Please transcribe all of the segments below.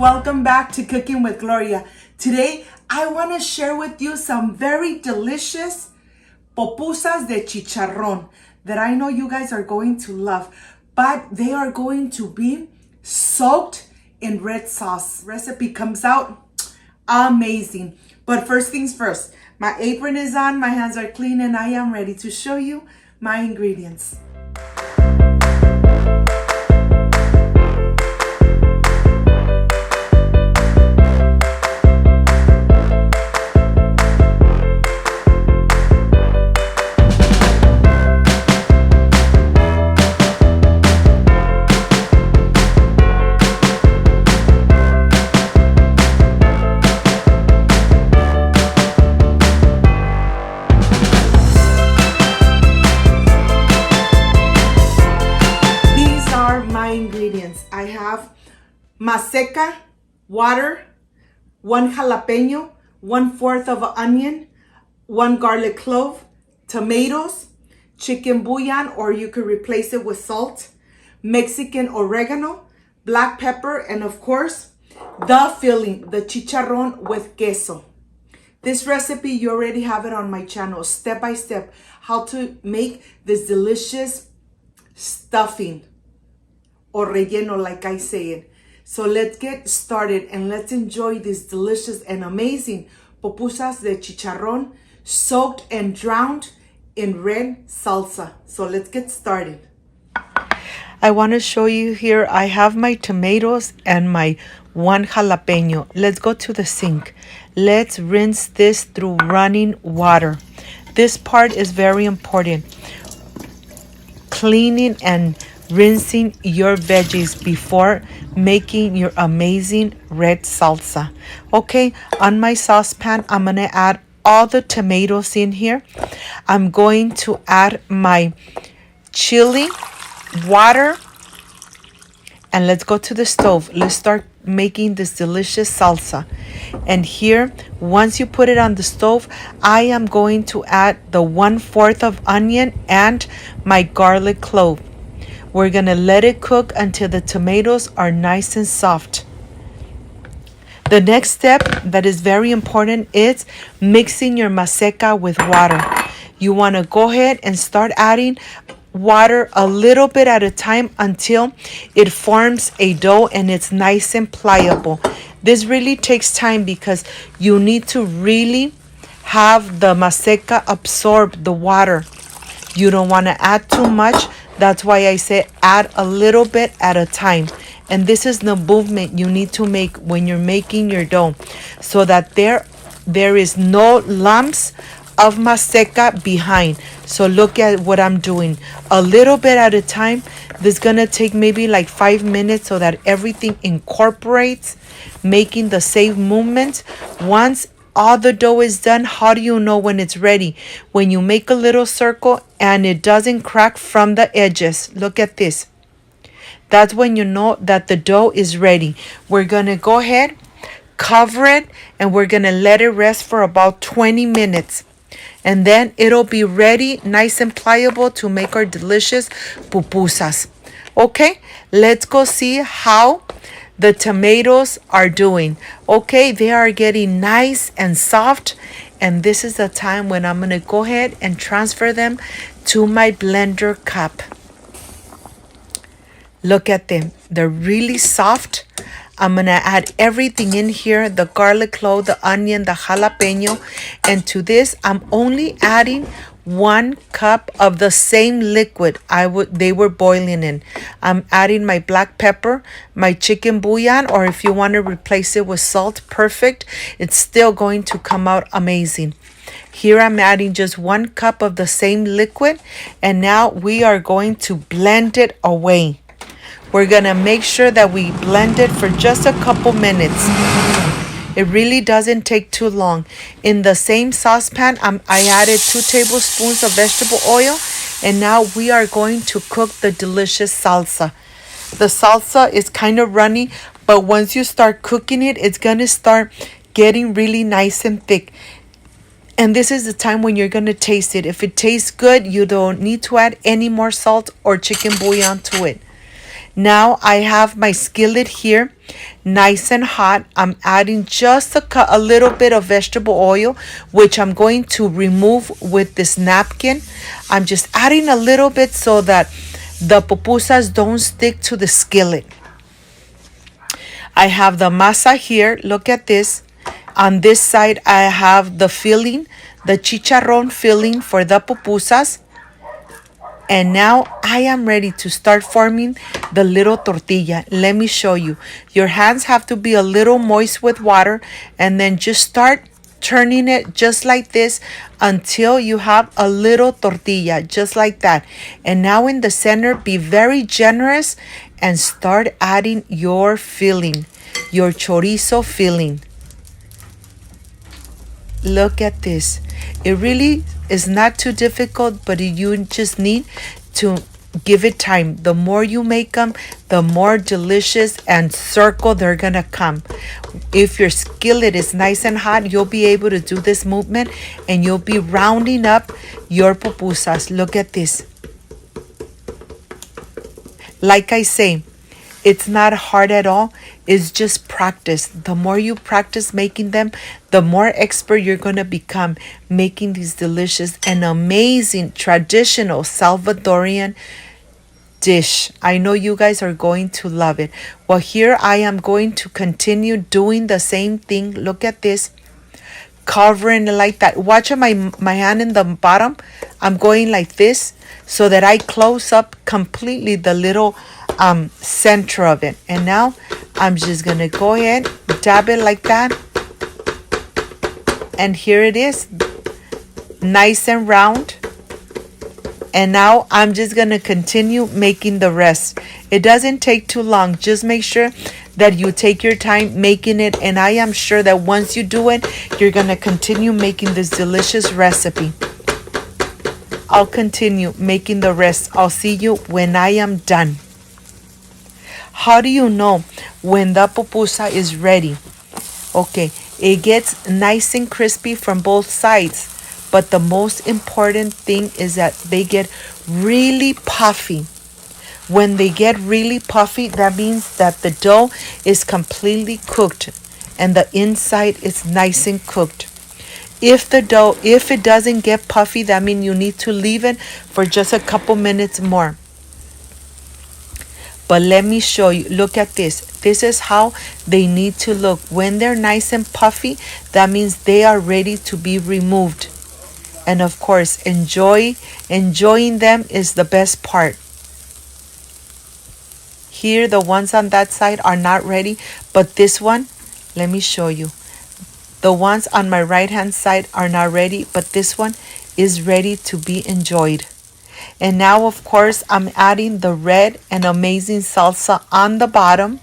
welcome back to Cooking with Gloria. Today, I want to share with you some very delicious pupusas de chicharron that I know you guys are going to love, but they are going to be soaked in red sauce. Recipe comes out amazing. But first things first, my apron is on, my hands are clean, and I am ready to show you my ingredients. Ingredients. I have maseca, water, 1 jalapeno, 1/4 of an onion, 1 garlic clove, tomatoes, chicken bouillon, or you could replace it with salt, Mexican oregano, black pepper, and of course, the filling, the chicharron with queso. This recipe, you already have it on my channel, step by step, how to make this delicious stuffing or relleno, like I say it. So let's get started and let's enjoy these delicious and amazing pupusas de chicharron soaked and drowned in red salsa. So let's get started. I want to show you here, I have my tomatoes and my 1 jalapeno. Let's go to the sink. Let's rinse this through running water. This part is very important. Cleaning and rinsing your veggies before making your amazing red salsa. Okay, on my saucepan, I'm gonna add all the tomatoes in here. I'm going to add my chili, water, and let's go to the stove. Let's start making this delicious salsa. And here, once you put it on the stove, I am going to add the 1/4 of onion and my garlic clove. We're gonna let it cook until the tomatoes are nice and soft. The next step that is very important is mixing your maseca with water. You wanna go ahead and start adding water a little bit at a time until it forms a dough and it's nice and pliable. This really takes time because you need to really have the maseca absorb the water. You don't wanna add too much. That's why I say add a little bit at a time. And this is the movement you need to make when you're making your dough, so that there is no lumps of maseca behind. So look at what I'm doing. A little bit at a time. This is gonna take maybe like 5 minutes so that everything incorporates, making the same movements. Once all the dough is done, how do you know when it's ready? When you make a little circle and it doesn't crack from the edges. Look at this. That's when you know that the dough is ready. We're gonna go ahead, cover it, and we're gonna let it rest for about 20 minutes. And then it'll be ready, nice and pliable, to make our delicious pupusas. Okay, let's go see how the tomatoes are doing. Okay, they are getting nice and soft, and this is the time when I'm gonna go ahead and transfer them to my blender cup. Look at them, they're really soft. I'm gonna add everything in here, the garlic clove, the onion, the jalapeno, and to this I'm only adding 1 cup of the same liquid they were boiling in. I'm adding my black pepper, my chicken bouillon, or if you want to replace it with salt, perfect. It's still going to come out amazing. Here I'm adding just 1 cup of the same liquid, and now we are going to blend it away. We're gonna make sure that we blend it for just a couple minutes. It really doesn't take too long. In the same saucepan, I added 2 tablespoons of vegetable oil, and now we are going to cook the delicious salsa. The salsa is kind of runny, but once you start cooking it, it's gonna start getting really nice and thick. And this is the time when you're gonna taste it. If it tastes good, you don't need to add any more salt or chicken bouillon to it. Now I have my skillet here, nice and hot. I'm adding just a little bit of vegetable oil, which I'm going to remove with this napkin. I'm just adding a little bit so that the pupusas don't stick to the skillet. I have the masa here. Look at this. On this side, I have the filling, the chicharron filling for the pupusas. And now I am ready to start forming the little tortilla. Let me show you. Your hands have to be a little moist with water, and then just start turning it just like this until you have a little tortilla, just like that. And now in the center, be very generous and start adding your filling, your chorizo filling. Look at this. It really is not too difficult, but you just need to give it time. The more you make them, the more delicious and circle they're gonna come. If your skillet is nice and hot, you'll be able to do this movement and you'll be rounding up your pupusas. Look at this. Like I say, it's not hard at all. It's just practice. The more you practice making them, the more expert you're going to become making these delicious and amazing traditional Salvadorian dish. I know you guys are going to love it. Well, here I am going to continue doing the same thing. Look at this. Covering it like that. Watch my hand in the bottom. I'm going like this so that I close up completely the little center of it. And now I'm just gonna go ahead, dab it like that, and here it is, nice and round. And now I'm just gonna continue making the rest. It doesn't take too long. Just make sure that you take your time making it, and I am sure that once you do it, you're gonna continue making this delicious recipe. I'll continue making the rest. I'll see you when I am done. How do you know when the pupusa is ready? Okay, it gets nice and crispy from both sides, but the most important thing is that they get really puffy. When they get really puffy, that means that the dough is completely cooked and the inside is nice and cooked. If it doesn't get puffy, that means you need to leave it for just a couple minutes more. But let me show you. Look at this. This is how they need to look. When they're nice and puffy, that means they are ready to be removed. And of course, enjoying them is the best part. Here, the ones on that side are not ready, but this one, let me show you. The ones on my right hand side are not ready, but this one is ready to be enjoyed. And now, of course, I'm adding the red and amazing salsa on the bottom.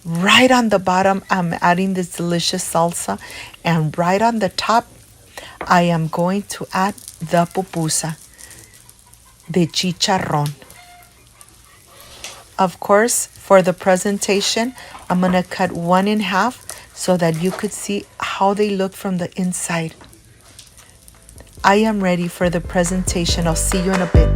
Right on the bottom, I'm adding this delicious salsa. And right on the top, I am going to add the pupusa, the chicharron. Of course, for the presentation, I'm going to cut one in half so that you could see how they look from the inside. I am ready for the presentation. I'll see you in a bit.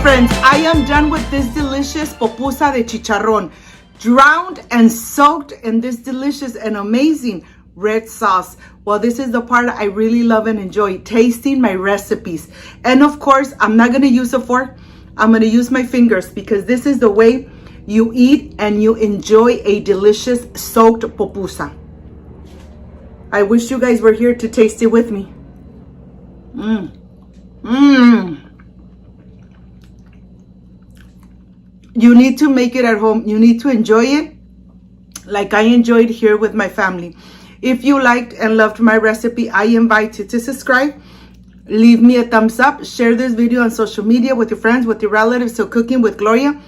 Friends, I am done with this delicious pupusa de chicharron, drowned and soaked in this delicious and amazing red sauce. Well, this is the part I really love and enjoy, tasting my recipes. And of course, I'm not going to use a fork. I'm going to use my fingers because this is the way you eat and you enjoy a delicious soaked pupusa. I wish you guys were here to taste it with me. You need to make it at home. You need to enjoy it like I enjoyed here with my family. If you liked and loved my recipe, I invite you to subscribe. Leave me a thumbs up. Share this video on social media with your friends, with your relatives, so Cooking with Gloria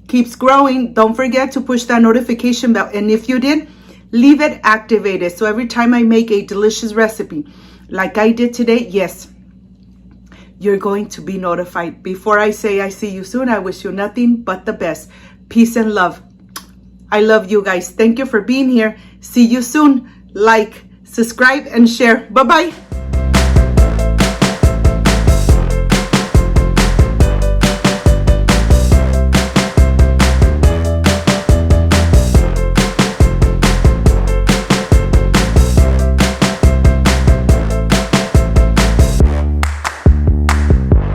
keeps growing. Don't forget to push that notification bell. And if you did, leave it activated. So every time I make a delicious recipe, like I did today, yes, you're going to be notified. Before I say I see you soon, I wish you nothing but the best. Peace and love. I love you guys. Thank you for being here. See you soon. Like, subscribe, and share. Bye-bye.